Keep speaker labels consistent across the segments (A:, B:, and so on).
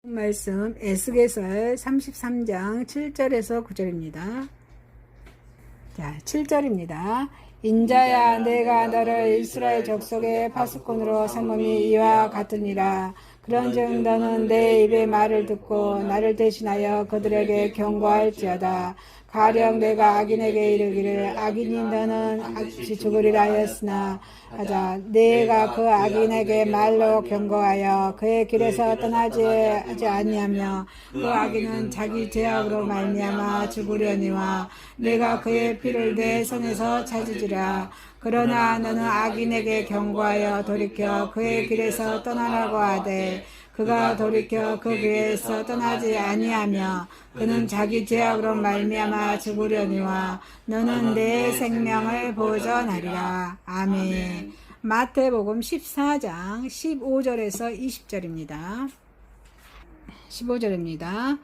A: 말씀 에스겔서 33장 7절에서 9절입니다. 자, 7절입니다. 인자야, 내가 너를 이스라엘 족속의 파수꾼으로 삼음이 이와 같으니라. 그런즉 너는 내 입의 말을 듣고 나를 대신하여 그들에게 경고할지어다. 가령 내가 악인에게 이르기를 악인이 너는 같이 죽으리라 하였으나 하자, 내가 그 악인에게 말로 경고하여 그의 길에서 떠나지 하지 아니하며 그 악인은 자기 죄악으로 말미암아 죽으려니와 내가 그의 피를 내 손에서 찾으리라. 그러나 너는 악인에게 경고하여 돌이켜 그의 길에서 떠나라고 하되 그가 돌이켜 그 길에서 떠나지 아니하며 그는 자기 죄악으로 말미암아 죽으려니와 너는 내 생명을 보존하리라. 아멘. 마태복음 14장 15절에서 20절입니다. 15절입니다.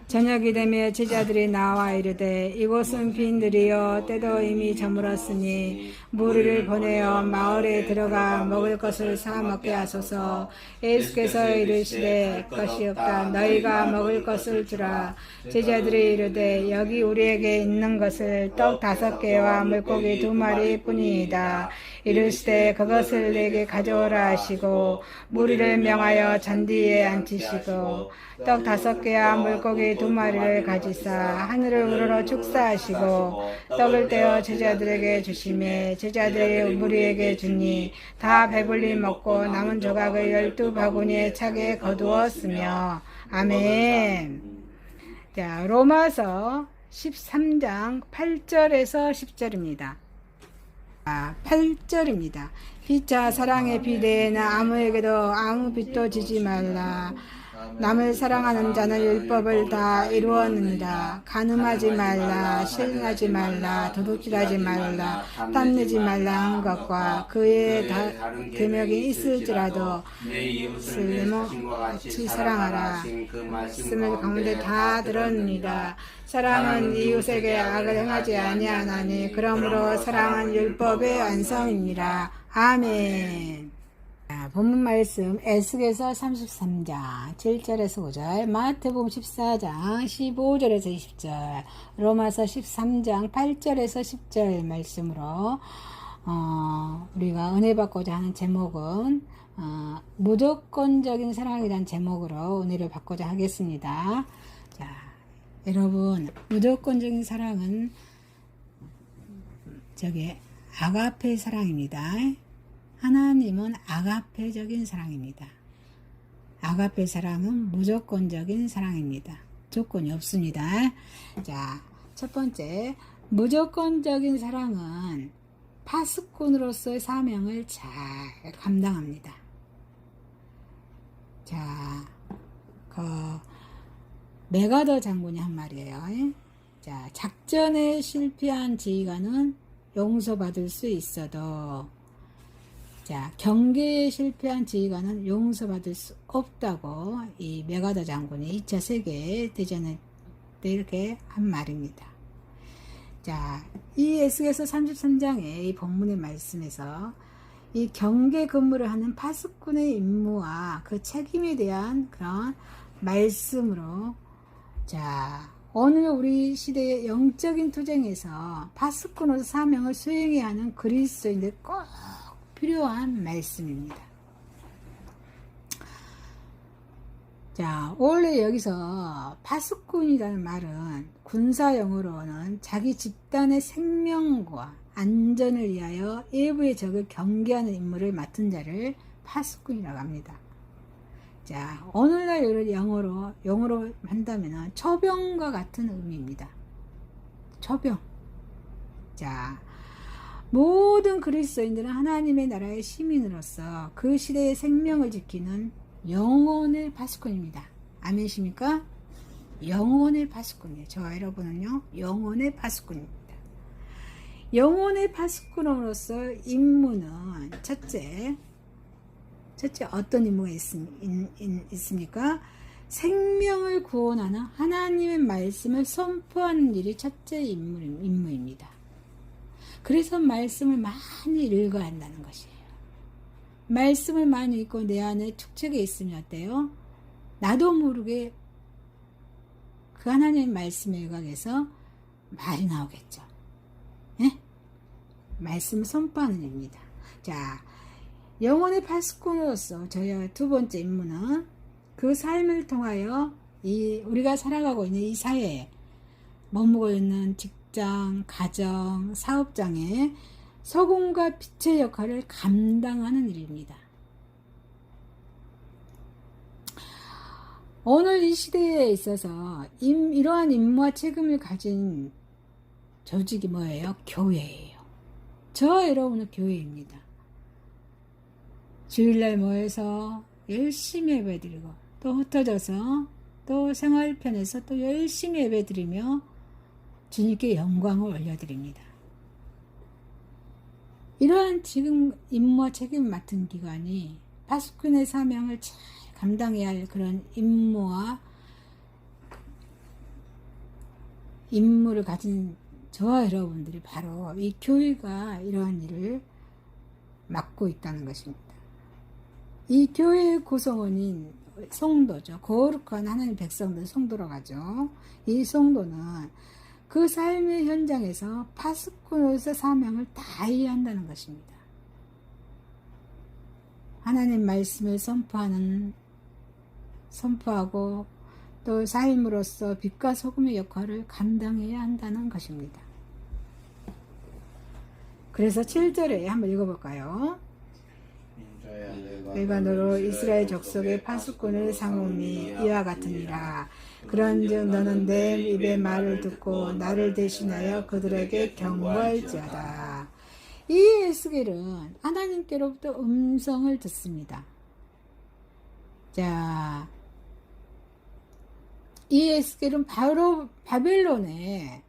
A: 저녁이 되며 제자들이 나와 이르되 이곳은 빈 들이요 때도 이미 저물었으니 무리를 보내어 마을에 들어가 먹을 것을 사 먹게 하소서. 예수께서 이르시되 것이 없다. 너희가 먹을 것을 주라. 제자들이 이르되 여기 우리에게 있는 것을 떡 5개와 물고기 2마리 뿐이니이다. 이르시되 그것을 내게 가져오라 하시고 무리를 명하여 잔디에 앉히시고 떡 5개와 물고기 2마리를 가지사 하늘을 우러러 축사하시고 떡을 떼어 제자들에게 주시매 제자들이 무리에게 주니 다 배불리 먹고 남은 조각을 12바구니에 차게 거두었으며. 아멘. 자, 로마서 13장 8절에서 10절입니다. 8절입니다. 피차 사랑의 비대에는 아무에게도 아무 빚도 지지 말라. 남을 사랑하는 자는 율법을 다 이루었느니라. 간음하지 말라, 시행하지 말라, 도둑질하지 말라, 탐내지 말라 한 것과 그의 금욕이 있을지라도 쓸모같이 사랑하라. 말씀을 가운데 다 들었느니라. 사랑은 이웃에게 악을 행하지 아니하나니 그러므로 사랑은 율법의 완성이니라. 아멘. 본문 말씀 에스겔서 33장 7절에서 5절, 마태복음 14장 15절에서 20절, 로마서 13장 8절에서 10절 말씀으로 우리가 은혜 받고자 하는 제목은 무조건적인 사랑이라는 제목으로 은혜를 받고자 하겠습니다. 자, 여러분, 무조건적인 사랑은 아가페 사랑입니다. 하나님은 아가페적인 사랑입니다. 아가페 사랑은 무조건적인 사랑입니다. 조건이 없습니다. 자, 첫 번째, 무조건적인 사랑은 파수꾼으로서의 사명을 잘 감당합니다. 자, 메가더 장군이 한 말이에요. 자, 작전에 실패한 지휘관은 용서받을 수 있어도 자, 경계에 실패한 지휘관은 용서받을 수 없다고 이 메가더 장군이 2차 세계대전에 때 이렇게 한 말입니다. 자, 이 에스겔서 33장의 이 본문의 말씀에서 이 경계 근무를 하는 파수꾼의 임무와 그 책임에 대한 그런 말씀으로, 자, 오늘 우리 시대의 영적인 투쟁에서 파수꾼으로서 사명을 수행해야 하는 그리스도인들 꼭 필요한 말씀입니다. 자, 원래 여기서 파수꾼이라는 말은 군사 용어로는 자기 집단의 생명과 안전을 위하여 외부의 적을 경계하는 임무를 맡은 자를 파수꾼이라고 합니다. 자, 오늘날 영어로 한다면 초병과 같은 의미입니다. 초병. 자, 모든 그리스도인들은 하나님의 나라의 시민으로서 그 시대의 생명을 지키는 영혼의 파수꾼입니다. 아멘이십니까? 영혼의 파수꾼이에요. 저와 여러분은요, 영혼의 파수꾼입니다. 영혼의 파수꾼으로서 임무는 첫째 어떤 임무가 있습니까? 생명을 구원하는 하나님의 말씀을 선포하는 일이 첫째 임무입니다. 그래서 말씀을 많이 읽어야 한다는 것이에요. 말씀을 많이 읽고 내 안에 축적해 있으면 어때요? 나도 모르게 그 하나님의 말씀에 의각해서 말이 나오겠죠. 예? 말씀을 선포하는 일입니다. 자, 영혼의 파수꾼으로서 저희의 두 번째 임무는 그 삶을 통하여 우리가 살아가고 있는 이 사회에 머무고 있는 직장, 가정, 사업장에 소금과 빛의 역할을 감당하는 일입니다. 오늘 이 시대에 있어서 이러한 임무와 책임을 가진 조직이 뭐예요? 교회예요. 저와 여러분은 교회입니다. 주일날 모여서 열심히 예배드리고 또 흩어져서 또 생활편에서 또 열심히 예배드리며 주님께 영광을 올려드립니다. 이러한 지금 임무와 책임을 맡은 기관이 파수꾼의 사명을 잘 감당해야 할 그런 임무와 임무를 가진 저와 여러분들이 바로 이 교회가 이러한 일을 맡고 있다는 것입니다. 이 교회의 구성원인 성도죠. 거룩한 하나님 백성들 성도로 가죠. 이 성도는 그 삶의 현장에서 파수꾼으로서 사명을 다해야 한다는 것입니다. 하나님 말씀을 선포하고 또 삶으로서 빛과 소금의 역할을 감당해야 한다는 것입니다. 그래서 7절에 한번 읽어볼까요? 내가 너로 이스라엘 족속의 파수꾼을 삼으니 이와 같으니라. 그런즉 너는 내 입의 말을 듣고 나를 대신하여 그들에게 경고할지어다. 이 에스겔은 하나님께로부터 음성을 듣습니다. 자, 이 에스겔은 바로 바벨론에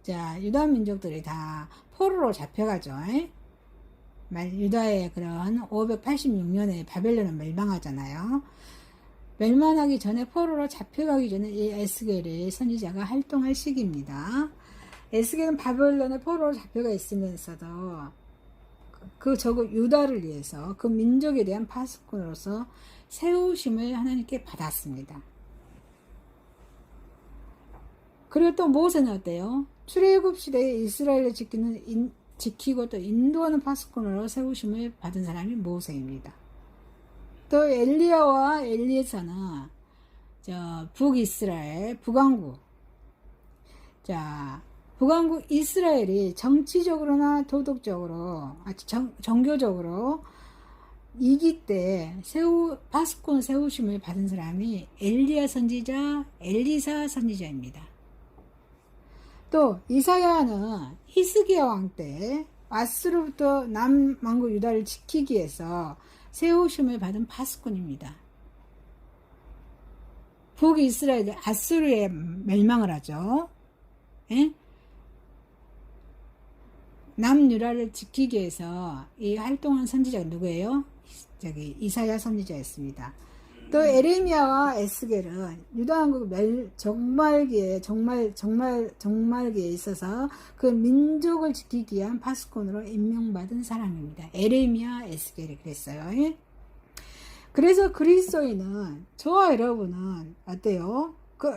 A: 유다 민족들이 다 포로로 잡혀가죠. 유다의 그런 586년에 바벨론은 멸망하잖아요. 멸망하기 전에 포로로 잡혀가기 전에 이 에스겔의 선지자가 활동할 시기입니다. 에스겔은 바벨론에 포로로 잡혀가 있으면서도 그 저국 유다를 위해서 그 민족에 대한 파수꾼으로서 세우심을 하나님께 받았습니다. 그리고 또 모세는 어때요? 출애굽 시대에 이스라엘을 지키고 또 인도하는 파수꾼으로 세우심을 받은 사람이 모세입니다. 또 엘리야와 엘리에서는 북이스라엘, 북왕국. 북왕국 이스라엘이 정치적으로나 도덕적으로, 종교적으로 이기 때 파수꾼 세우심을 받은 사람이 엘리야 선지자, 엘리사 선지자입니다. 또 이사야는 히스기야 왕 때 아스로부터 남왕국 유다를 지키기 위해서 세우심을 받은 파수꾼입니다. 북이스라엘이 아수르에 멸망을 하죠. 예? 남유다를 지키기 위해서 이 활동한 선지자가 누구예요? 이사야 선지자였습니다. 또 에레미야와 에스겔은 유다왕국 종말기에 있어서 그 민족을 지키기 위한 파수꾼으로 임명받은 사람입니다. 에레미야, 에스겔이 그랬어요. 그래서 그리스도인은, 저와 여러분은 어때요?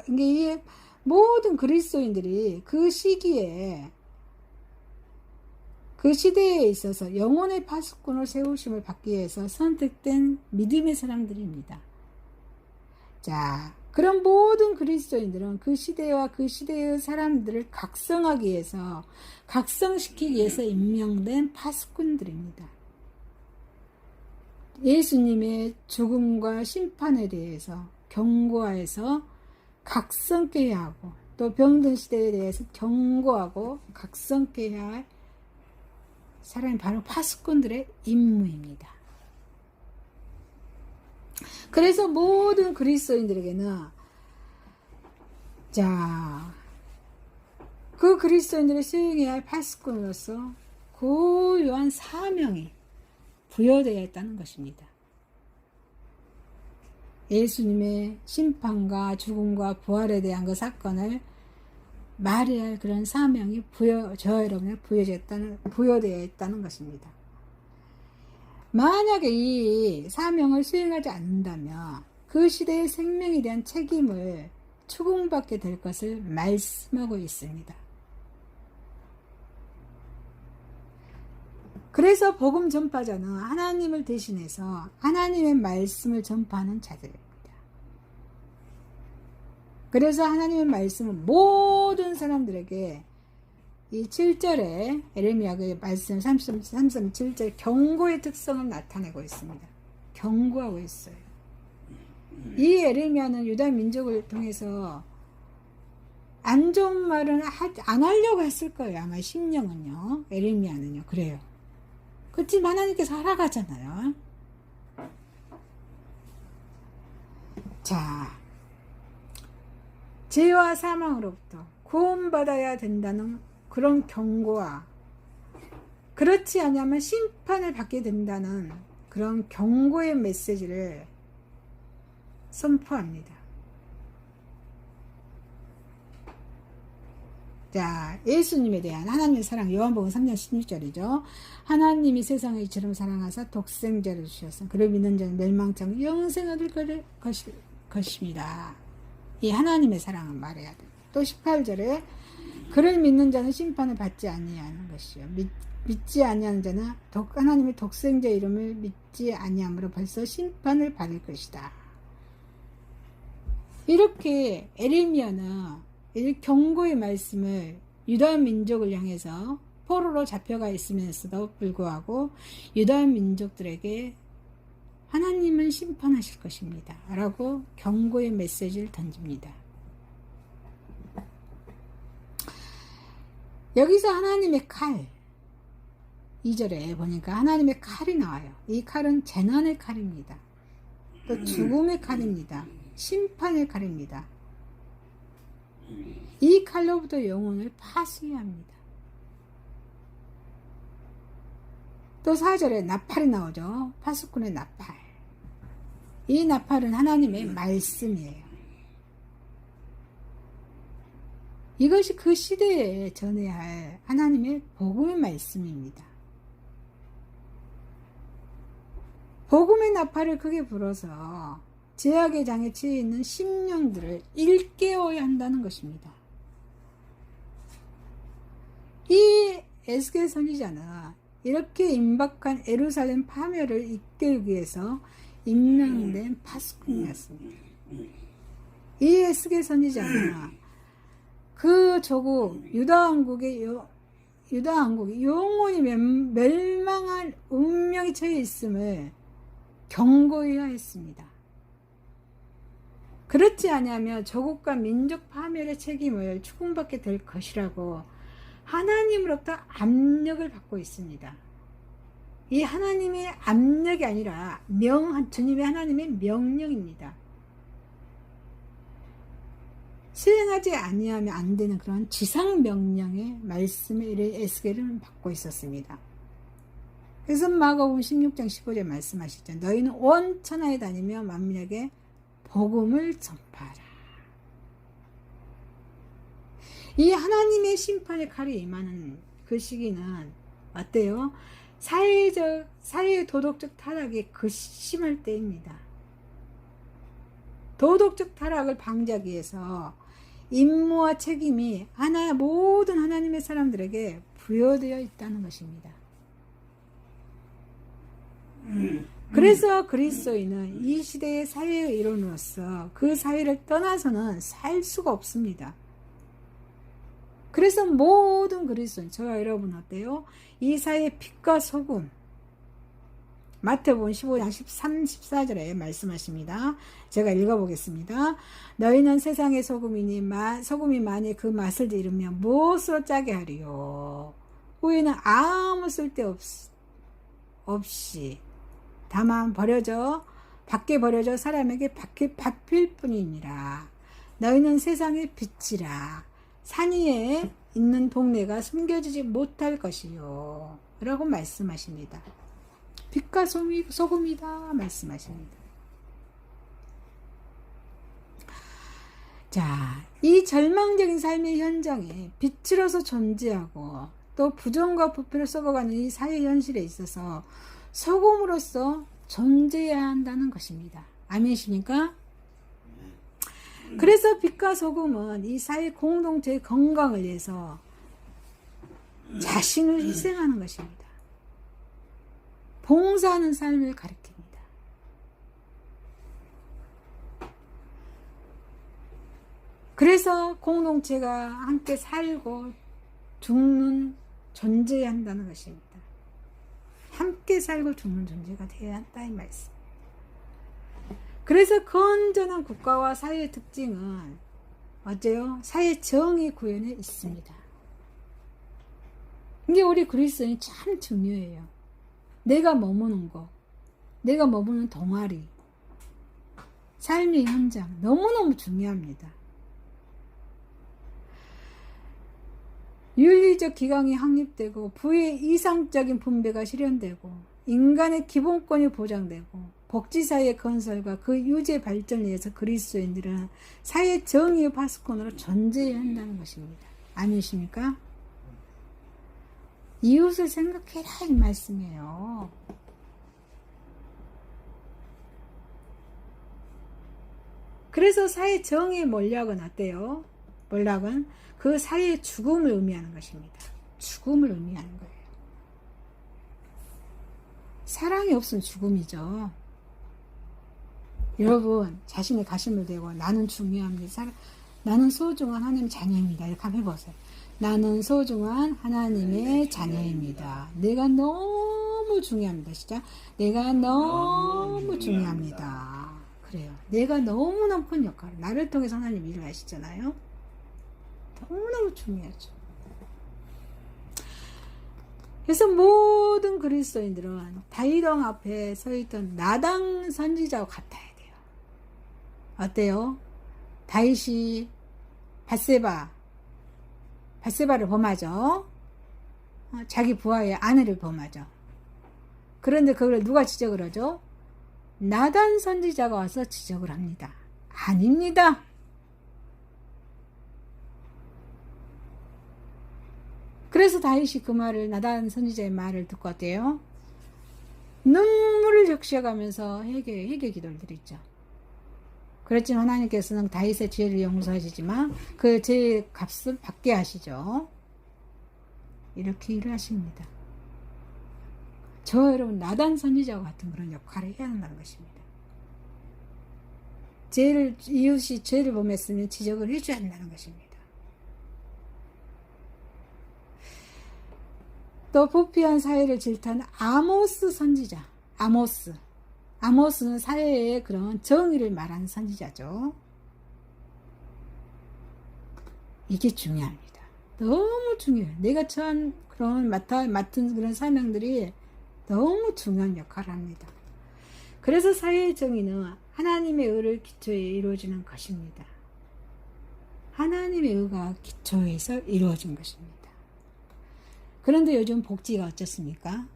A: 이 모든 그리스도인들이 그 시기에 그 시대에 있어서 영혼의 파수꾼을 세우심을 받기 위해서 선택된 믿음의 사람들입니다. 자, 그런 모든 그리스도인들은 그 시대와 그 시대의 사람들을 각성하기 위해서, 각성시키기 위해서 임명된 파수꾼들입니다. 예수님의 죽음과 심판에 대해서 경고하여서 각성케 해야 하고, 또 병든 시대에 대해서 경고하고 각성케 해야 할 사람이 바로 파수꾼들의 임무입니다. 그래서 모든 그리스도인들에게는 그 그리스도인들이 수행해야 할 파수꾼으로서 고유한 사명이 부여되어 있다는 것입니다. 예수님의 심판과 죽음과 부활에 대한 그 사건을 말해야 할 그런 사명이 저와 여러분에 부여되어 있다는 것입니다. 만약에 이 사명을 수행하지 않는다면 그 시대의 생명에 대한 책임을 추궁받게 될 것을 말씀하고 있습니다. 그래서 복음 전파자는 하나님을 대신해서 하나님의 말씀을 전파하는 자들입니다. 그래서 하나님의 말씀은 모든 사람들에게 이 7절에 에레미야의 말씀 33.7절 경고의 특성을 나타내고 있습니다. 경고하고 있어요. 이 에레미야는 유다 민족을 통해서 안 좋은 말은 안 하려고 했을 거예요. 아마 심령은요. 에레미야는요. 그래요. 그렇지만 하나님께서 하라가잖아요. 자, 죄와 사망으로부터 구원받아야 된다는 그런 경고와 그렇지 않으면 심판을 받게 된다는 그런 경고의 메시지를 선포합니다. 자, 예수님에 대한 하나님의 사랑, 요한복음 3장 16절이죠. 하나님이 세상을 이처럼 사랑하사 독생자를 주셨으니 그를 믿는 자는 멸망치 않고 영생을 얻을 것입니다. 이 하나님의 사랑을 말해야 돼요. 또 18절에 그를 믿는 자는 심판을 받지 아니하는 것이요. 믿지 아니하는 자는 하나님의 독생자 이름을 믿지 아니함으로 벌써 심판을 받을 것이다. 이렇게 에레미야는 이 경고의 말씀을 유다 민족을 향해서 포로로 잡혀가 있으면서도 불구하고 유다 민족들에게 하나님은 심판하실 것입니다. 라고 경고의 메시지를 던집니다. 여기서 하나님의 칼, 2절에 보니까 하나님의 칼이 나와요. 이 칼은 재난의 칼입니다. 또 죽음의 칼입니다. 심판의 칼입니다. 이 칼로부터 영혼을 파수해야 합니다. 또 4절에 나팔이 나오죠. 파수꾼의 나팔. 이 나팔은 하나님의 말씀이에요. 이것이 그 시대에 전해야 할 하나님의 복음의 말씀입니다. 복음의 나팔을 크게 불어서 제약의 장에 치여 있는 심령들을 일깨워야 한다는 것입니다. 이 에스겔 선지자는 이렇게 임박한 예루살렘 파멸을 이끌기 위해서 임명된 파수꾼이었습니다. 이 에스겔 선지자는 그 조국 유다 왕국이 영원히 멸망할 운명이 처해 있음을 경고해야 했습니다. 그렇지 않으면 조국과 민족 파멸의 책임을 추궁받게 될 것이라고 하나님으로부터 압력을 받고 있습니다. 이 하나님의 압력이 아니라 주님의 하나님의 명령입니다. 수행하지 아니하면 안 되는 그런 지상 명령의 말씀을 에스겔은 받고 있었습니다. 그래서 마가복음 16장 15절 말씀하시죠. 너희는 온 천하에 다니며 만민에게 복음을 전파하라. 이 하나님의 심판의 칼이 임하는 그 시기는 어때요? 사회의 도덕적 타락이 극심할 때입니다. 도덕적 타락을 방지하기 위해서 임무와 책임이 모든 하나님의 사람들에게 부여되어 있다는 것입니다. 그래서 그리스도인은 이 시대의 사회의 일원으로서 그 사회를 떠나서는 살 수가 없습니다. 그래서 모든 그리스도인, 저와 여러분 어때요? 이 사회의 빛과 소금, 마태복음 15장 13, 14절에 말씀하십니다. 제가 읽어보겠습니다. 너희는 세상의 소금이니 소금이 만일 그 맛을 잃으면 무엇으로 짜게 하리요? 후에는 아무 쓸데 없이 다만 밖에 버려져 사람에게 밟힐 뿐이니라. 너희는 세상의 빛이라. 산 위에 있는 동네가 숨겨지지 못할 것이요. 라고 말씀하십니다. 빛과 소금이다 말씀하십니다. 자, 이 절망적인 삶의 현장에 빛으로서 존재하고 또 부정과 부패를 썩어가는 이 사회 현실에 있어서 소금으로서 존재해야 한다는 것입니다. 아멘이십니까? 그래서 빛과 소금은 이 사회 공동체의 건강을 위해서 자신을 희생하는 것입니다. 봉사하는 삶을 가리킵니다. 그래서 공동체가 함께 살고 죽는 존재해야 한다는 것입니다. 함께 살고 죽는 존재가 되어야 한다 이 말씀. 그래서 건전한 국가와 사회의 특징은 어째요? 사회 정의 구현에 있습니다. 이게 우리 그리스도인이 참 중요해요. 내가 머무는 곳, 내가 머무는 동아리, 삶의 현장 너무너무 중요합니다. 윤리적 기강이 확립되고 부의 이상적인 분배가 실현되고 인간의 기본권이 보장되고 복지사회의 건설과 그 유지 발전을 위해서 그리스도인들은 사회 정의의 파수꾼으로 존재해야 한다는 것입니다. 아니십니까? 이웃을 생각해라 이 말씀이에요. 그래서 사회 정의의 몰락은 어때요? 몰락은 그 사회의 죽음을 의미하는 것입니다. 죽음을 의미하는 거예요. 사랑이 없으면 죽음이죠. 여러분 자신의 가슴을 대고 나는 중요합니다. 나는 소중한 하나님의 자녀입니다. 이렇게 한번 해보세요. 나는 소중한 하나님의 자녀입니다. 내가 너무 중요합니다. 진짜 내가 너무 중요합니다. 그래요. 내가 너무너무 큰 역할을 나를 통해서 하나님 일을 하시잖아요. 너무너무 중요하죠. 그래서 모든 그리스도인들은 다윗왕 앞에 서있던 나단 선지자와 같아야 돼요. 어때요? 다윗이 밧세바를 범하죠. 자기 부하의 아내를 범하죠. 그런데 그걸 누가 지적을 하죠? 나단 선지자가 와서 지적을 합니다. 아닙니다. 그래서 다윗이 그 말을 나단 선지자의 말을 듣고 어때요? 눈물을 적셔가면서 회개 기도를 드렸죠. 그렇지만 하나님께서는 다윗의 죄를 용서하시지만 그 죄의 값을 받게 하시죠. 이렇게 일을 하십니다. 저 여러분 나단 선지자와 같은 그런 역할을 해야 한다는 것입니다. 이웃이 죄를 범했으면 지적을 해줘야 한다는 것입니다. 또 부패한 사회를 질타하는 아모스 선지자. 아모스는 사회의 그런 정의를 말하는 선지자죠. 이게 중요합니다. 너무 중요해요. 내가 처한 그런 맡은 그런 사명들이 너무 중요한 역할을 합니다. 그래서 사회의 정의는 하나님의 의를 기초에 이루어지는 것입니다. 하나님의 의가 기초에서 이루어진 것입니다. 그런데 요즘 복지가 어떻습니까?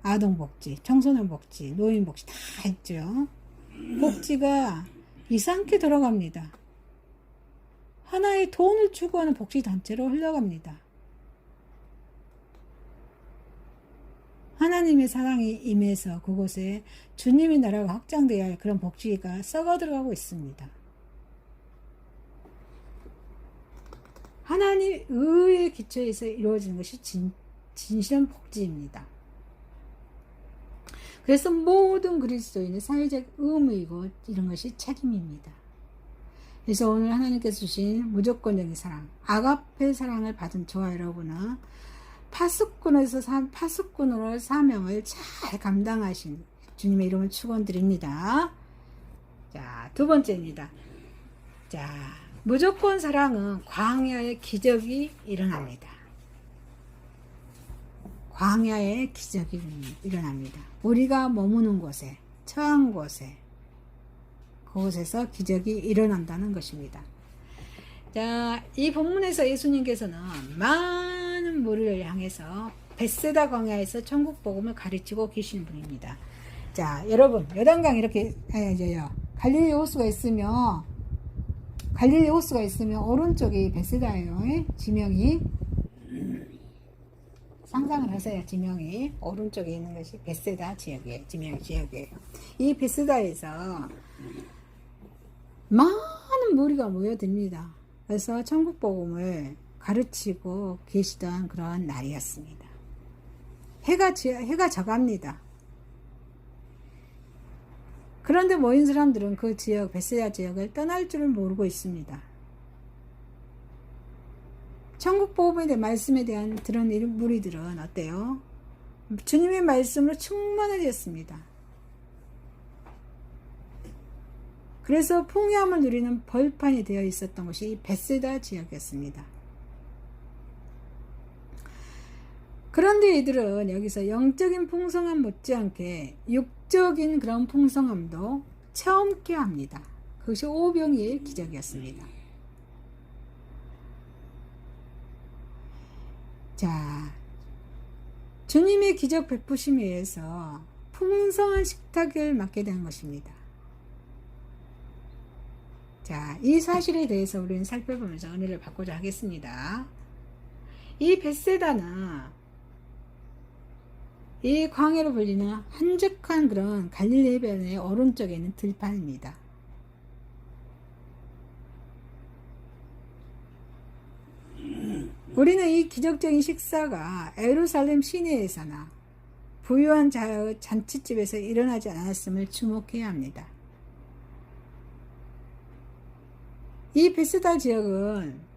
A: 아동복지, 청소년복지, 노인복지 다 있죠. 복지가 이상하게 들어갑니다. 하나의 돈을 추구하는 복지단체로 흘러갑니다. 하나님의 사랑이 임해서 그곳에 주님의 나라가 확장되어야 할 그런 복지가 썩어 들어가고 있습니다. 하나님 의의 기초에서 이루어지는 것이 진실한 복지입니다. 그래서 모든 그리스도인의 사회적 의무이고 이런 것이 책임입니다. 그래서 오늘 하나님께서 주신 무조건적인 사랑, 아가페 사랑을 받은 저와 여러분은 파수꾼으로 사명을 잘 감당하신 주님의 이름을 축원드립니다. 자, 두 번째입니다. 자, 무조건 사랑은 광야의 기적이 일어납니다. 광야의 기적이 일어납니다. 우리가 머무는 곳에, 처한 곳에, 그곳에서 기적이 일어난다는 것입니다. 자, 이 본문에서 예수님께서는 많은 무리를 향해서 벳세다 광야에서 천국 복음을 가르치고 계시는 분입니다. 자, 여러분, 요단강 이렇게 해야죠. 갈릴리 호수가 있으면 오른쪽이 벳세다예요. 지명이. 상상을 하세요. 지명이. 오른쪽에 있는 것이 벳세다 지역이에요. 지명이 지역이에요. 이 벳세다에서 많은 많은 무리가 모여듭니다. 그래서 천국복음을 가르치고 계시던 그런 날이었습니다. 해가 져갑니다. 그런데 모인 사람들은 그 지역, 베세다 지역을 떠날 줄을 모르고 있습니다. 천국복음에 대한 말씀에 대한 들은 무리들은 어때요? 주님의 말씀으로 충만해졌습니다. 그래서 풍요함을 누리는 벌판이 되어 있었던 것이 이 베세다 지역이었습니다. 그런데 이들은 여기서 영적인 풍성함 못지않게 육적인 그런 풍성함도 체험케 합니다. 그것이 오병이의 기적이었습니다. 자, 주님의 기적 베푸심에 의해서 풍성한 식탁을 맡게 된 것입니다. 자, 이 사실에 대해서 우리는 살펴보면서 은혜를 받고자 하겠습니다. 이 벳세다는 이 광야로 불리는 한적한 그런 갈릴리 해변의 오른쪽에 있는 들판입니다. 우리는 이 기적적인 식사가 예루살렘 시내에서나 부유한 자의 잔치집에서 일어나지 않았음을 주목해야 합니다. 이 베세다 지역은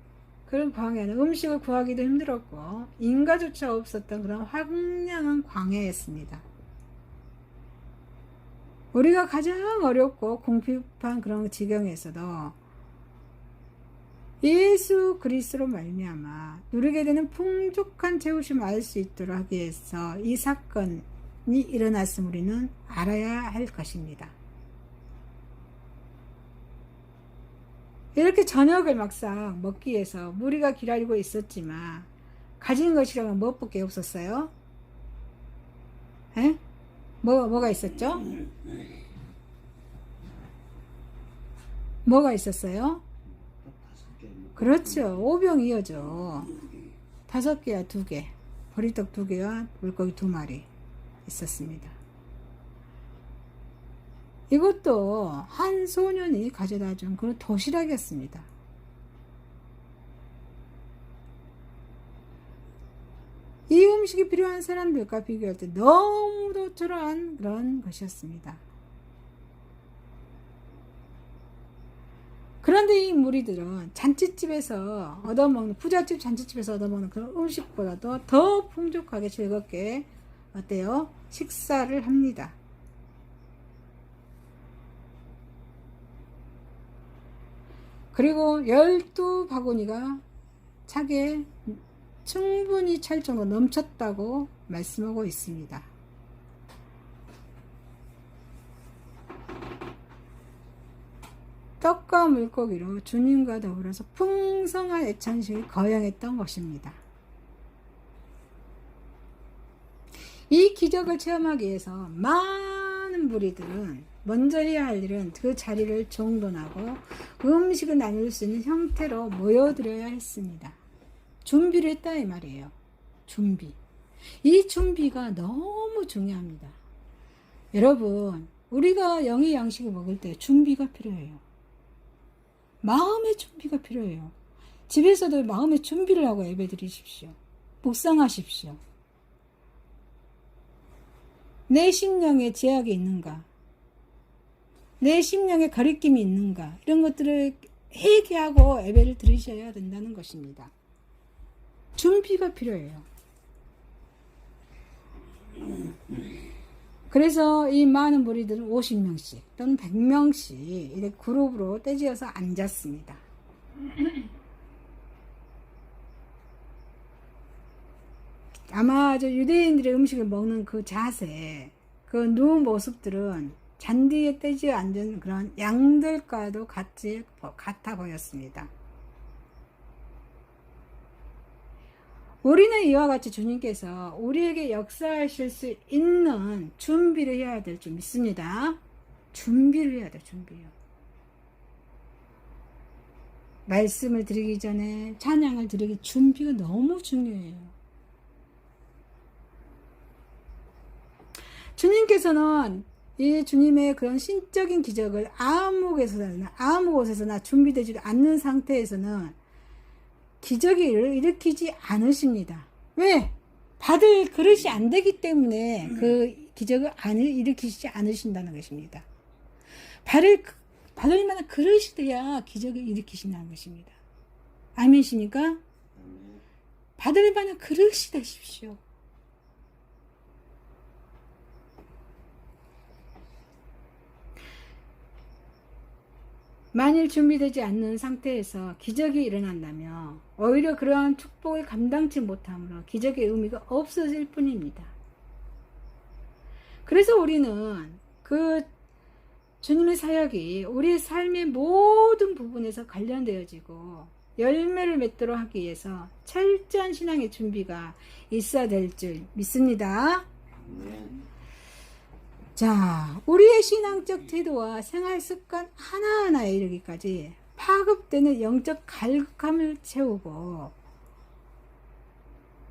A: 그런 광야는 음식을 구하기도 힘들었고 인가조차 없었던 그런 황량한 광야였습니다. 우리가 가장 어렵고 궁핍한 그런 지경에서도 예수 그리스도로 말미암아 누리게 되는 풍족한 채우심을 알 수 있도록 하기 위해서 이 사건이 일어났음을 우리는 알아야 할 것입니다. 이렇게 저녁을 막상 먹기 위해서 무리가 기다리고 있었지만 가진 것이라면 무엇밖에 없었어요? 에? 뭐가 있었죠? 뭐가 있었어요? 그렇죠. 오병이어죠. 5개와 2개, 보리떡 2개와 물고기 2마리 있었습니다. 이것도 한 소년이 가져다 준 그런 도시락이었습니다. 이 음식이 필요한 사람들과 비교할 때 너무도 초라한 그런 것이었습니다. 그런데 이 무리들은 잔치집에서 얻어먹는, 부잣집 잔치집에서 얻어먹는 그런 음식보다도 더 풍족하게 즐겁게 어때요? 식사를 합니다. 그리고 12바구니가 차게 충분히 찰 정도 넘쳤다고 말씀하고 있습니다. 떡과 물고기로 주님과 더불어서 풍성한 애찬식을 거행했던 것입니다. 이 기적을 체험하기 위해서 많은 무리들은 먼저 해야 할 일은 그 자리를 정돈하고 음식을 나눌 수 있는 형태로 모여들어야 했습니다. 준비를 했다 이 말이에요. 준비. 이 준비가 너무 중요합니다. 여러분, 우리가 영의 양식을 먹을 때 준비가 필요해요. 마음의 준비가 필요해요. 집에서도 마음의 준비를 하고 예배 드리십시오. 묵상하십시오. 내 심령에 제약이 있는가? 내 심령에 거리낌이 있는가? 이런 것들을 회개하고 예배를 드리셔야 된다는 것입니다. 준비가 필요해요. 그래서 이 많은 무리들은 50명씩 또는 100명씩 이렇게 그룹으로 떼지어서 앉았습니다. 아마 저 유대인들의 음식을 먹는 그 자세, 그 누운 모습들은 잔디에 떼지어 앉은 그런 양들과도 같아 보였습니다. 우리는 이와 같이 주님께서 우리에게 역사하실 수 있는 준비를 해야 될 줄 믿습니다. 준비를 해야 돼요. 준비요. 말씀을 드리기 전에 찬양을 드리기 준비가 너무 중요해요. 주님께서는 이 주님의 그런 신적인 기적을 아무 곳에서나 준비되지 않는 상태에서는 기적을 일으키지 않으십니다. 왜? 받을 그릇이 안 되기 때문에 그 기적을 일으키지 않으신다는 것입니다. 받을 만한 그릇이 돼야 기적을 일으키신다는 것입니다. 아멘이십니까? 받을 만한 그릇이 되십시오. 만일 준비되지 않는 상태에서 기적이 일어난다면 오히려 그러한 축복을 감당치 못함으로 기적의 의미가 없어질 뿐입니다. 그래서 우리는 그 주님의 사역이 우리의 삶의 모든 부분에서 관련되어지고 열매를 맺도록 하기 위해서 철저한 신앙의 준비가 있어야 될 줄 믿습니다. 자, 우리의 신앙적 태도와 생활 습관 하나하나에 이르기까지 파급되는 영적 갈급함을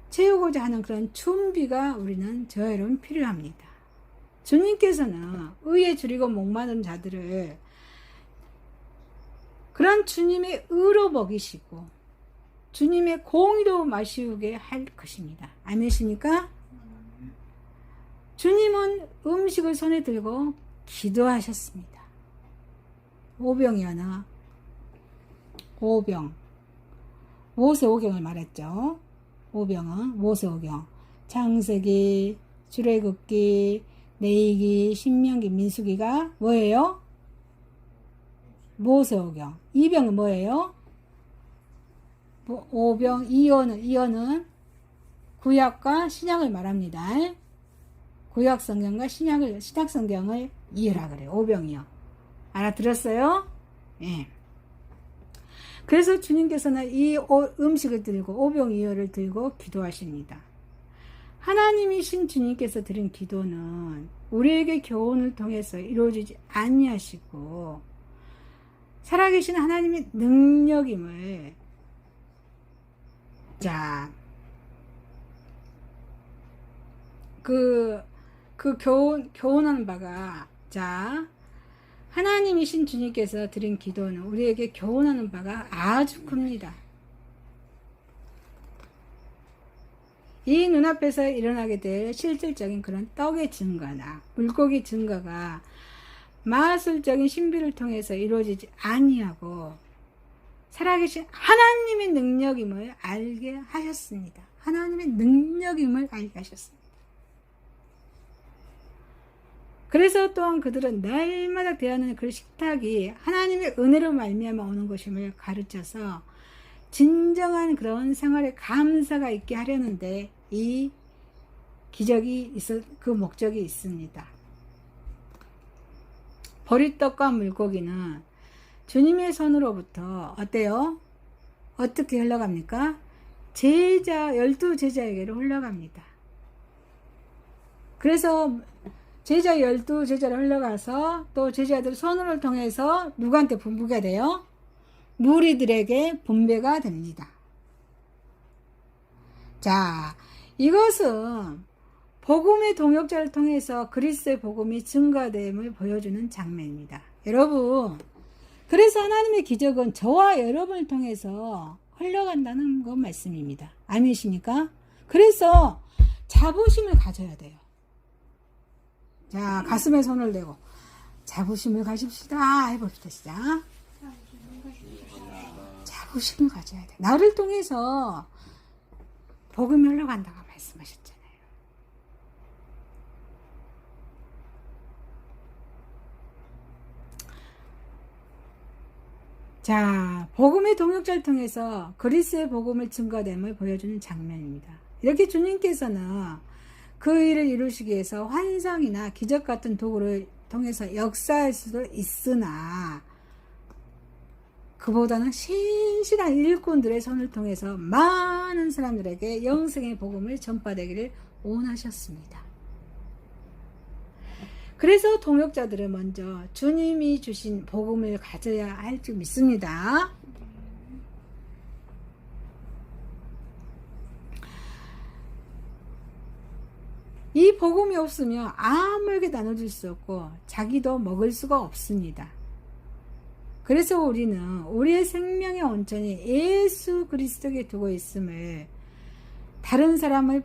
A: 채우고자 하는 그런 준비가 우리는 저와 여러분 필요합니다. 주님께서는 의에 줄이고 목마른 자들을 그런 주님의 의로 먹이시고 주님의 공의로 마시우게 할 것입니다. 아멘이십니까? 주님은 음식을 손에 들고 기도하셨습니다. 오병이어나 모세오경을 말했죠. 오병은 모세오경, 창세기, 출애굽기, 레위기, 신명기, 민수기가 뭐예요? 모세오경. 이병은 뭐예요? 오병, 이어는 구약과 신약을 말합니다. 구약 성경과 신약 성경을 이어라 그래요. 오병이어. 알아들었어요? 예. 그래서 주님께서는 이 음식을 들고 오병이어를 들고 기도하십니다. 하나님이신 주님께서 드린 기도는 우리에게 교훈을 통해서 이루어지지 아니하시고 살아계신 하나님의 능력임을 교훈하는 바가 하나님이신 주님께서 드린 기도는 우리에게 교훈하는 바가 아주 큽니다. 이 눈앞에서 일어나게 될 실질적인 그런 떡의 증거나 물고기 증거가 마술적인 신비를 통해서 이루어지지 아니하고 살아계신 하나님의 능력임을 알게 하셨습니다. 하나님의 능력임을 알게 하셨습니다. 그래서 또한 그들은 날마다 대하는 그 식탁이 하나님의 은혜로 말미암아 오는 것임을 가르쳐서 진정한 그런 생활에 감사가 있게 하려는데 이 기적이 그 목적이 있습니다. 보리떡과 물고기는 주님의 손으로부터 어때요? 어떻게 흘러갑니까? 12제자에게로 흘러갑니다. 그래서 제자 12제자로 흘러가서 또 제자들 손을 통해서 누구한테 분배가 돼요? 무리들에게 분배가 됩니다. 자, 이것은 복음의 동역자를 통해서 그리스도의 복음이 증가됨을 보여주는 장면입니다. 여러분, 그래서 하나님의 기적은 저와 여러분을 통해서 흘러간다는 것 말씀입니다. 아멘이십니까? 그래서 자부심을 가져야 돼요. 자, 가슴에 손을 대고 자부심을 가집시다 해봅시다. 시작. 자부심을 가져야 돼. 나를 통해서 복음이 흘러간다고 말씀하셨잖아요. 자, 복음의 동역자를 통해서 그리스도의 복음을 증거됨을 보여주는 장면입니다. 이렇게 주님께서는 그 일을 이루시기 위해서 환상이나 기적 같은 도구를 통해서 역사할 수도 있으나 그보다는 신실한 일꾼들의 손을 통해서 많은 사람들에게 영생의 복음을 전파되기를 원하셨습니다. 그래서 동역자들은 먼저 주님이 주신 복음을 가져야 할 줄 믿습니다. 이 이 복음이 없으면 아무에게 나눠줄 수 없고 자기도 먹을 수가 없습니다. 그래서 우리는 우리의 생명의 온천이 예수 그리스도에 두고 있음을, 다른 사람을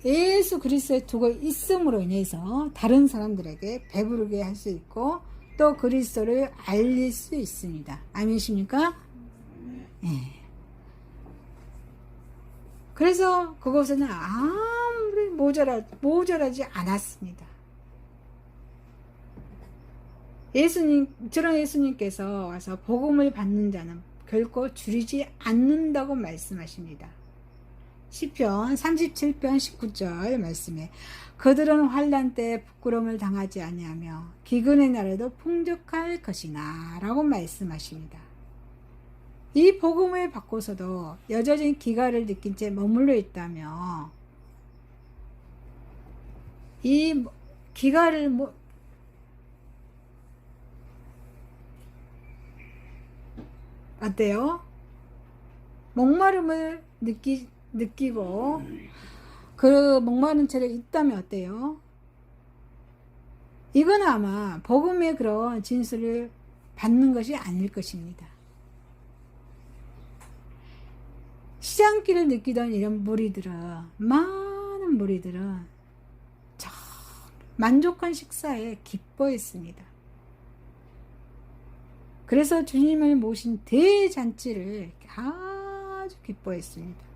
A: 예수 그리스도에 두고 있음으로 인해서 다른 사람들에게 배부르게 할 수 있고 또 그리스도를 알릴 수 있습니다. 아멘이십니까? 네. 그래서 그곳에는 아무리 모자라지 않았습니다. 저런 예수님께서 와서 복음을 받는 자는 결코 줄이지 않는다고 말씀하십니다. 시편 37편 19절 말씀에 그들은 환난 때 부끄러움을 당하지 아니하며 기근의 날에도 풍족할 것이나 라고 말씀하십니다. 이 복음을 받고서도 여전히 기갈을 느낀 채 머물러 있다며 이 기갈을 어때요? 목마름을 느끼고 그 목마른 채로 있다면 어때요? 이건 아마 복음의 그런 진술을 받는 것이 아닐 것입니다. 시장길을 느끼던 이런 무리들은, 많은 무리들은 참 만족한 식사에 기뻐했습니다. 그래서 주님을 모신 대잔치를 아주 기뻐했습니다.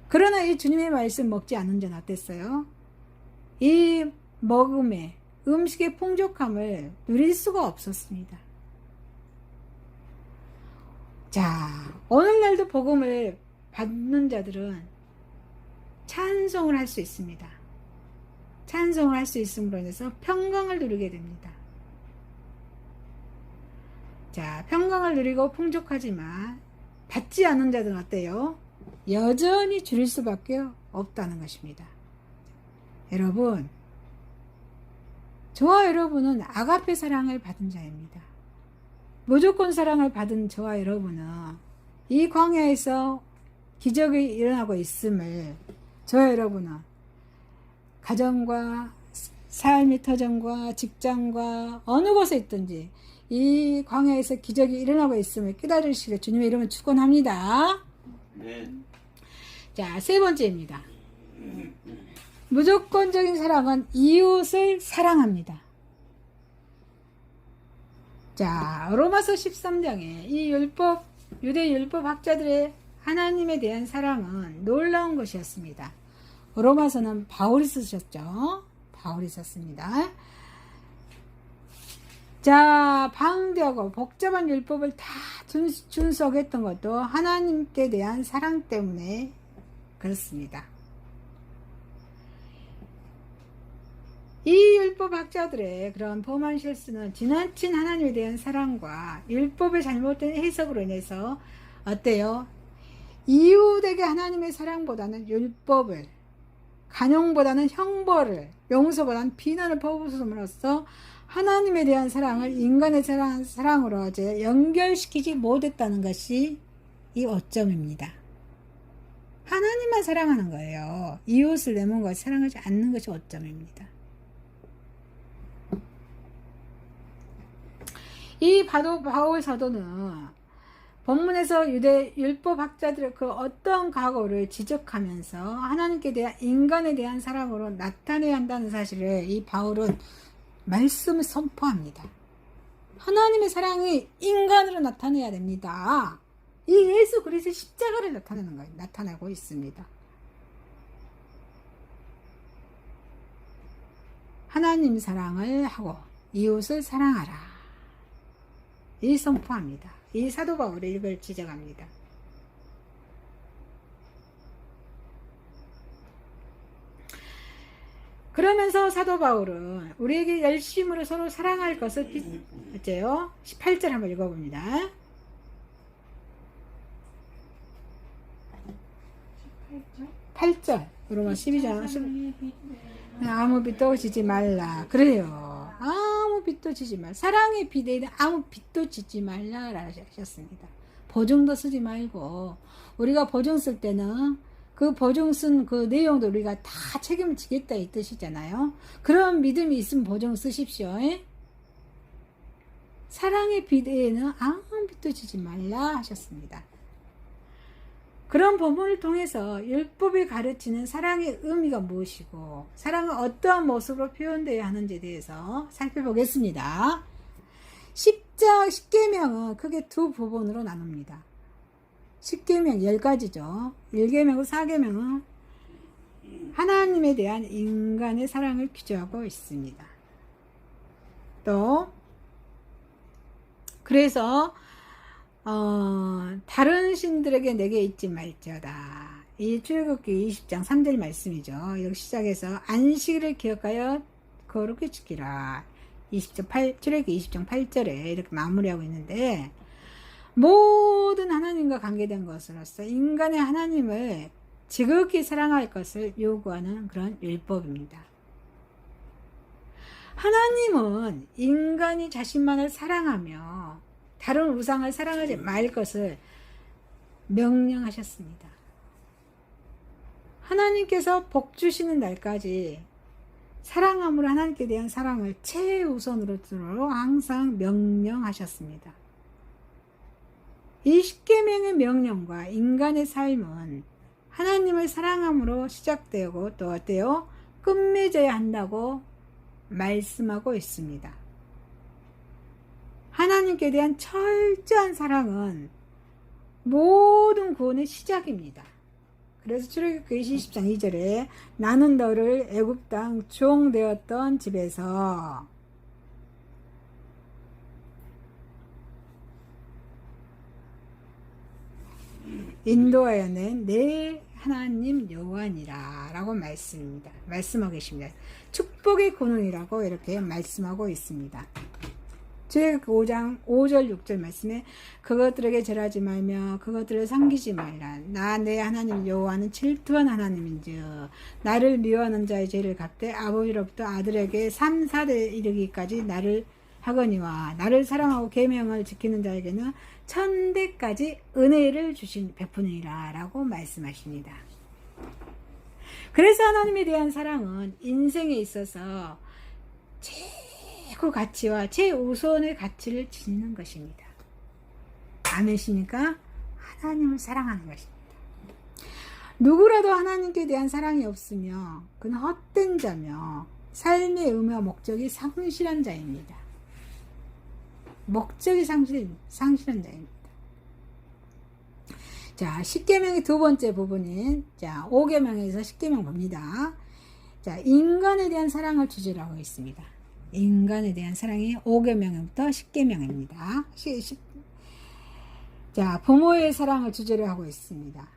A: 그러나 이 주님의 말씀 먹지 않은 자는 어땠어요? 이 먹음의 음식의 풍족함을 누릴 수가 없었습니다. 자, 오늘날도 복음을 받는 자들은 찬송을 할 수 있습니다. 찬송을 할 수 있음으로 인해서 평강을 누리게 됩니다. 자, 평강을 누리고 풍족하지만 받지 않는 자들은 어때요? 여전히 줄일 수밖에 없다는 것입니다. 여러분, 저와 여러분은 아가페 사랑을 받은 자입니다. 무조건 사랑을 받은 저와 여러분은 이 광야에서 기적이 일어나고 있음을, 저와 여러분은 가정과 삶의 터전과 직장과 어느 곳에 있든지 이 광야에서 기적이 일어나고 있음을 깨달으시길 주님의 이름으로 축원합니다. 네. 자, 세 번째입니다. 무조건적인 사랑은 이웃을 사랑합니다. 자, 로마서 13장에 이 유대 율법 학자들의 하나님에 대한 사랑은 놀라운 것이었습니다. 로마서는 바울이 쓰셨죠. 바울이 썼습니다. 자, 방대하고 복잡한 율법을 다 준수했던 것도 하나님께 대한 사랑 때문에 그렇습니다. 이 율법 학자들의 그런 범한 실수는 지나친 하나님에 대한 사랑과 율법의 잘못된 해석으로 인해서 어때요? 이웃에게 하나님의 사랑보다는 율법을, 간용보다는 형벌을, 용서보다는 비난을 퍼부음으로써 하나님에 대한 사랑을 인간의 사랑으로 이제 연결시키지 못했다는 것이 이 오점입니다. 하나님만 사랑하는 거예요. 이웃을 내 몸과 사랑하지 않는 것이 오점입니다. 이 바울 사도는 본문에서 유대 율법 학자들의 그 어떤 각오를 지적하면서 하나님께 대한, 인간에 대한 사랑으로 나타내야 한다는 사실을 이 바울은 말씀을 선포합니다. 하나님의 사랑이 인간으로 나타내야 됩니다. 이 예수 그리스도의 십자가를 나타내는 거예요. 나타내고 있습니다. 하나님 사랑을 하고 이웃을 사랑하라. 이 선포합니다. 이 사도 바울이 이걸 지적합니다. 그러면서 사도 바울은 우리에게 열심으로 서로 사랑할 것을 어째요? 18절 한번 읽어봅니다. 8절 로마 12장 아무 빚도 지지 말라. 그래요. 아무 빚도 지지 말라. 사랑의 비대에는 아무 빚도 지지 말라 하셨습니다. 보증도 쓰지 말고, 우리가 보증 쓸 때는 그 보증 쓴 그 내용도 우리가 다 책임을 지겠다 이 뜻이잖아요. 그런 믿음이 있으면 보증 쓰십시오. 사랑의 비대에는 아무 빛도 지지 말라 하셨습니다. 그런 본문을 통해서 율법이 가르치는 사랑의 의미가 무엇이고 사랑은 어떠한 모습으로 표현되어야 하는지에 대해서 살펴보겠습니다. 10계명은 크게 두 부분으로 나눕니다. 10계명 10가지죠. 1계명과 4계명은 하나님에 대한 인간의 사랑을 규정하고 있습니다. 또 그래서 다른 신들에게 내게 잊지 말지어다. 이 출애굽기 20장 3절 말씀이죠. 여기 시작해서 안식일을 기억하여 거룩히 지키라. 출애굽기 20장 8절에 이렇게 마무리하고 있는데 모든 하나님과 관계된 것으로서 인간의 하나님을 지극히 사랑할 것을 요구하는 그런 율법입니다. 하나님은 인간이 자신만을 사랑하며 다른 우상을 사랑하지 말 것을 명령하셨습니다. 하나님께서 복 주시는 날까지 사랑함으로 하나님께 대한 사랑을 최우선으로 두도록 항상 명령하셨습니다. 이 10계명의 명령과 인간의 삶은 하나님을 사랑함으로 시작되고 또 어때요? 끝맺어야 한다고 말씀하고 있습니다. 하나님께 대한 철저한 사랑은 모든 구원의 시작입니다. 그래서 출애굽기 20장 2절에 나는 너를 애굽 땅 종 되었던 집에서 인도하여 낸 내 하나님 여호와니라 라고 말씀하고 계십니다. 축복의 근원이라고 이렇게 말씀하고 있습니다. 출애굽기 5장 5절 6절 말씀에 그것들에게 절하지 말며 그것들을 섬기지 말라. 나 내 하나님 여호와는 질투한 하나님인즉 나를 미워하는 자의 죄를 갚되 아버지로부터 아들에게 3, 4대 이르기까지 나를 하거니와 나를 사랑하고 계명을 지키는 자에게는 천대까지 은혜를 베푸니라 라고 말씀하십니다. 그래서 하나님에 대한 사랑은 인생에 있어서 최고 가치와 최우선의 가치를 지니는 것입니다. 아멘이십니까? 하나님을 사랑하는 것입니다. 누구라도 하나님께 대한 사랑이 없으며 그는 헛된 자며 삶의 의미와 목적이 상실한 자입니다. 목적이 상실한 자입니다. 자, 10계명의 두 번째 부분인 5계명에서 10계명 봅니다. 자, 인간에 대한 사랑을 주제로 하고 있습니다. 인간에 대한 사랑이 5계명부터 10계명입니다. 자, 부모의 사랑을 주제로 하고 있습니다.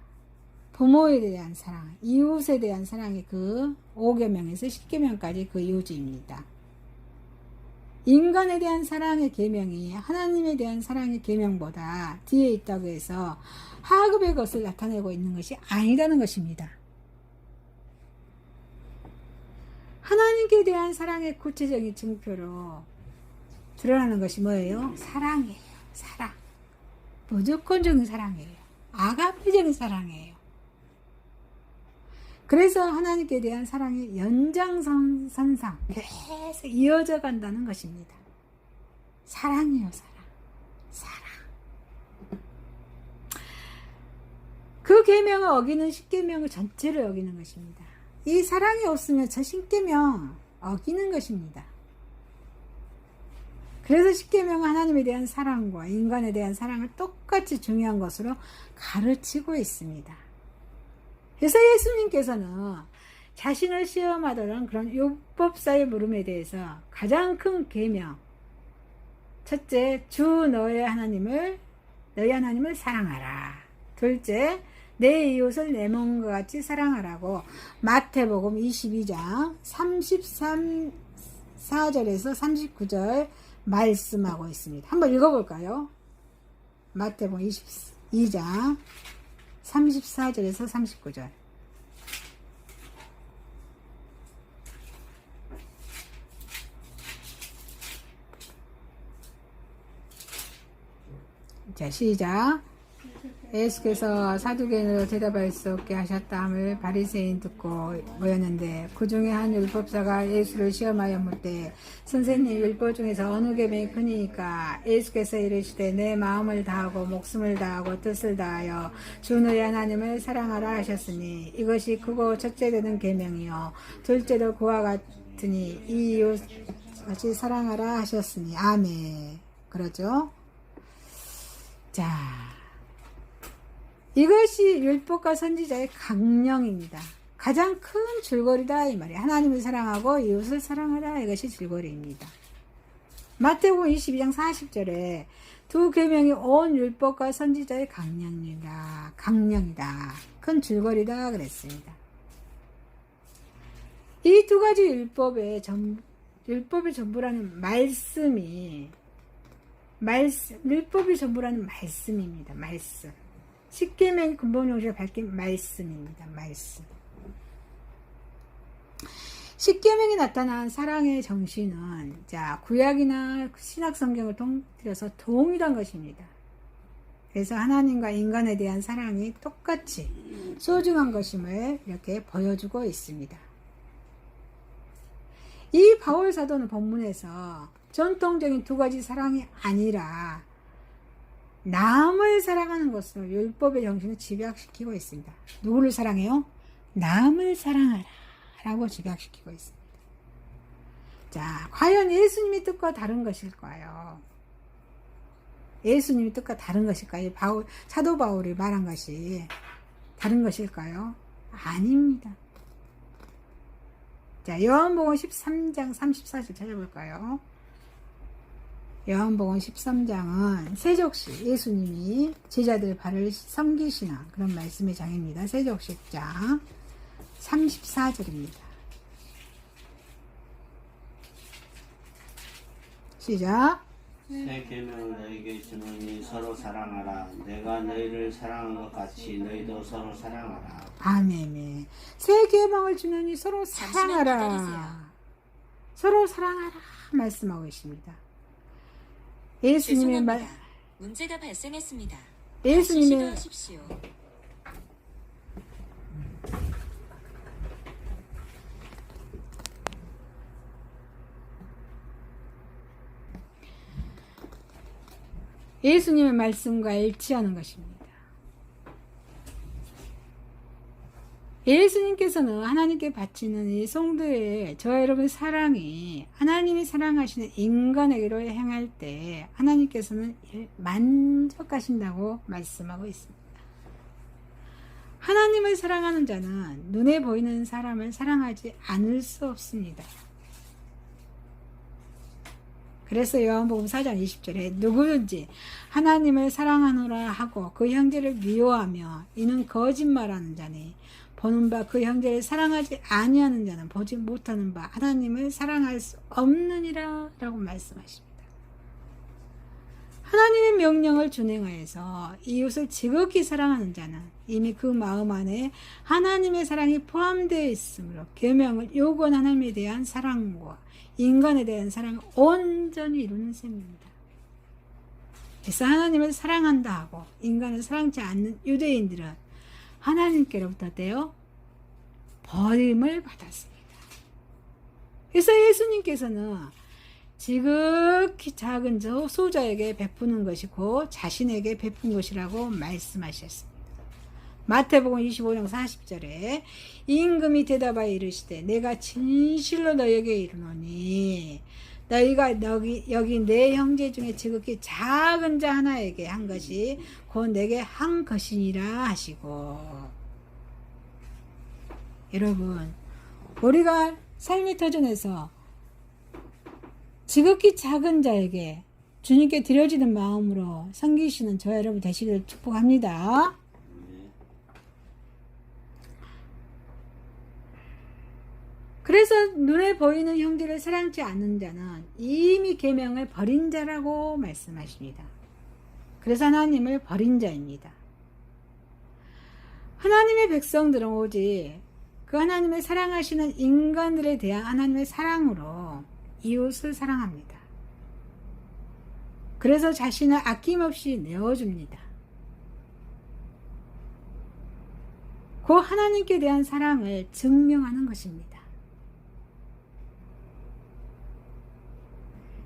A: 부모에 대한 사랑, 이웃에 대한 사랑이 그 5계명에서 10계명까지 그 요지입니다. 인간에 대한 사랑의 계명이 하나님에 대한 사랑의 계명보다 뒤에 있다고 해서 하급의 것을 나타내고 있는 것이 아니라는 것입니다. 하나님께 대한 사랑의 구체적인 증표로 드러나는 것이 뭐예요? 사랑이에요. 사랑. 무조건적인 사랑이에요. 아가페적인 사랑이에요. 그래서 하나님께 대한 사랑이 연장선상 계속 이어져 간다는 것입니다. 사랑이에요. 사랑. 그 계명을 어기는 10계명을 전체를 어기는 것입니다. 이 사랑이 없으면 저 10계명 어기는 것입니다. 그래서 10계명은 하나님에 대한 사랑과 인간에 대한 사랑을 똑같이 중요한 것으로 가르치고 있습니다. 그래서 예수님께서는 자신을 시험하던 그런 율법사의 물음에 대해서 가장 큰 계명, 첫째, 주 너희 하나님을 사랑하라. 둘째, 내 이웃을 내 몸과 같이 사랑하라고 마태복음 22장 34절에서 39절 말씀하고 있습니다. 한번 읽어볼까요? 마태복음 22장 34절에서 39절. 자, 시작. 예수께서 사두개인으로 대답할 수 없게 하셨다함을 바리새인 듣고 모였는데 그 중에 한 율법사가 예수를 시험하여 묻되 선생님 율법 중에서 어느 계명이 크니까? 예수께서 이르시되 내 마음을 다하고 목숨을 다하고 뜻을 다하여 주 너희 하나님을 사랑하라 하셨으니 이것이 크고 첫째 되는 계명이요 둘째도 그와 같으니 이 이웃 같이 사랑하라 하셨으니 아멘. 그러죠? 자, 이것이 율법과 선지자의 강령입니다. 가장 큰 줄거리다 이 말이에요. 하나님을 사랑하고 이웃을 사랑하라, 이것이 줄거리입니다. 마태복음 22장 40절에 두 계명이 온 율법과 선지자의 강령이다. 강령이다. 큰 줄거리다 그랬습니다. 이 두 가지 율법의 전부라는 말씀이 율법이 전부라는 말씀입니다. 말씀. 십계명의 근본 용지가 밝힌 말씀입니다. 말씀. 십계명이 나타난 사랑의 정신은 자 구약이나 신약 성경을 통틀어서 동일한 것입니다. 그래서 하나님과 인간에 대한 사랑이 똑같이 소중한 것임을 이렇게 보여주고 있습니다. 이 바울 사도는 본문에서 전통적인 두 가지 사랑이 아니라 남을 사랑하는 것으로 율법의 정신을 집약시키고 있습니다. 누구를 사랑해요? 남을 사랑하라 라고 집약시키고 있습니다. 자, 과연 예수님의 뜻과 다른 것일까요? 예수님의 뜻과 다른 것일까요? 사도 바울이 말한 것이 다른 것일까요? 아닙니다. 자, 요한복음 13장 34절 찾아볼까요? 요한복음 13장은 세족식, 예수님이 제자들 발을 섬기시는 그런 말씀의 장입니다. 세족식장 34절입니다. 시작.
B: 새 계명을 너희에게 주노니 서로 사랑하라. 내가 너희를 사랑한 것 같이 너희도 서로 사랑하라.
A: 아멘. 새 계명을 주노니 서로 사랑하라. 서로 사랑하라 말씀하고 있습니다. 예수님의 말
C: 문제가 발생했습니다.
A: 예수님의
C: 시도하십시오.
A: 예수님의 말씀과 일치하는 것입니다. 예수님께서는 하나님께 바치는 이 성도의 저와 여러분의 사랑이 하나님이 사랑하시는 인간에게로 행할 때 하나님께서는 만족하신다고 말씀하고 있습니다. 하나님을 사랑하는 자는 눈에 보이는 사람을 사랑하지 않을 수 없습니다. 그래서 요한복음 4장 20절에 누구든지 하나님을 사랑하노라 하고 그 형제를 미워하며 이는 거짓말하는 자니 보는 바 그 형제를 사랑하지 아니하는 자는 보지 못하는 바 하나님을 사랑할 수 없느니라 라고 말씀하십니다. 하나님의 명령을 준행하여서 이웃을 지극히 사랑하는 자는 이미 그 마음 안에 하나님의 사랑이 포함되어 있으므로 계명을 요구한 하나님에 대한 사랑과 인간에 대한 사랑을 온전히 이루는 셈입니다. 그래서 하나님을 사랑한다 하고 인간을 사랑치 않는 유대인들은 하나님께로부터 어때요? 버림을 받았습니다. 그래서 예수님께서는 지극히 작은 저 소자에게 베푸는 것이고 자신에게 베푼 것이라고 말씀하셨습니다. 마태복음 25장 40절에 임금이 대답하여 이르시되 내가 진실로 너희에게 이르노니 너희가 여기 내 형제 중에 지극히 작은 자 하나에게 한 것이 곧 내게 한 것이니라 하시고. 여러분, 우리가 삶의 터전에서 지극히 작은 자에게 주님께 드려지는 마음으로 섬기시는 저와 여러분 되시기를 축복합니다. 그래서 눈에 보이는 형제를 사랑치 않는 자는 이미 계명을 버린 자라고 말씀하십니다. 그래서 하나님을 버린 자입니다. 하나님의 백성들은 오직 그 하나님을 사랑하시는 인간들에 대한 하나님의 사랑으로 이웃을 사랑합니다. 그래서 자신을 아낌없이 내어줍니다. 그 하나님께 대한 사랑을 증명하는 것입니다.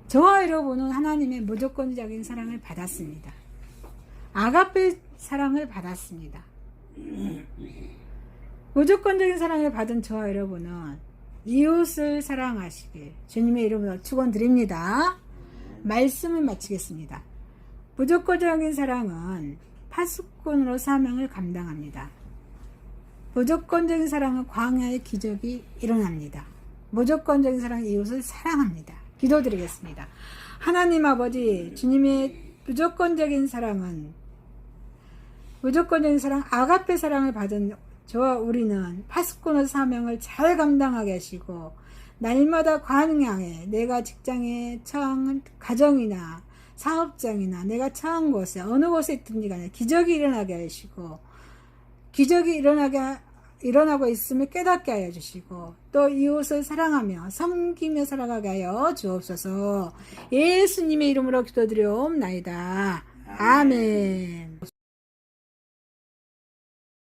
A: 저와 여러분은 하나님의 무조건적인 사랑을 받았습니다. 아가페 사랑을 받았습니다. 무조건적인 사랑을 받은 저와 여러분은 이웃을 사랑하시길 주님의 이름으로 축원드립니다. 말씀을 마치겠습니다. 무조건적인 사랑은 파수꾼으로 사명을 감당합니다. 무조건적인 사랑은 광야의 기적이 일어납니다. 무조건적인 사랑은 이웃을 사랑합니다. 기도드리겠습니다. 하나님 아버지, 주님의 무조건적인 사랑은 무조건적인 사랑, 아가페 사랑을 받은 저와 우리는 파수꾼의 사명을 잘 감당하게 하시고 날마다 광야에 내가 직장에 처한 가정이나 사업장이나 내가 처한 곳에 어느 곳에 있든지 간에 기적이 일어나게 하시고 기적이 일어나고 있음을 깨닫게 하여 주시고 또 이웃을 사랑하며 섬기며 살아가게 하여 주옵소서. 예수님의 이름으로 기도드리옵나이다. 아멘.